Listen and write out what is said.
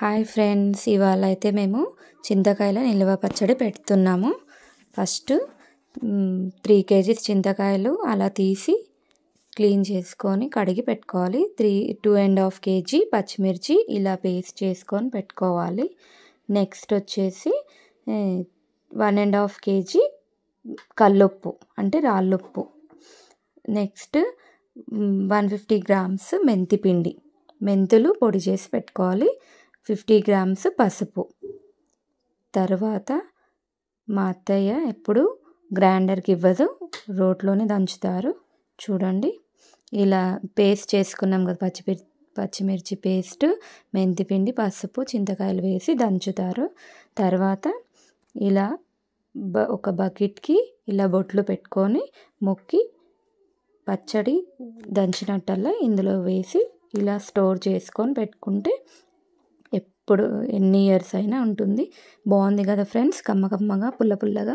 Hi friends, ఇవాళ అయితే మేము చింతకాయల నిల్వ పచ్చడి పెడుతున్నాము. ఫస్ట్ 3 kgs చింతకాయలు అలా తీసి క్లీన్ చేసుకొని కడిగి పెట్టుకోవాలి. 2.5 kg పచ్చిమిర్చి ఇలా పేస్ట్ చేసుకొని పెట్టుకోవాలి. నెక్స్ట్ వచ్చేసి 1.5 kg కల్లుప్పు అంటే రాళ్ళుప్పు. నెక్స్ట్ 150 grams మెంతిపిండి, మెంతులు పొడి చేసి పెట్టుకోవాలి. 50 grams పసుపు. తర్వాత మా అత్తయ్య ఎప్పుడు గ్రైండర్కి ఇవ్వదు, రోట్లోనే దంచుతారు. చూడండి, ఇలా పేస్ట్ చేసుకున్నాం కదా, పచ్చిమిర్చి పేస్ట్, మెంతిపిండి, పసుపు, చింతకాయలు వేసి దంచుతారు. తర్వాత ఇలా ఒక బకెట్కి ఇలా బొట్లు పెట్టుకొని మొక్కి పచ్చడి దంచినట్టల్లా ఇందులో వేసి ఇలా స్టోర్ చేసుకొని పెట్టుకుంటే ఎప్పుడు ఎన్ని ఇయర్స్ అయినా ఉంటుంది. బాగుంది కదా ఫ్రెండ్స్, కమ్మ కమ్మగా పుల్ల పుల్లగా.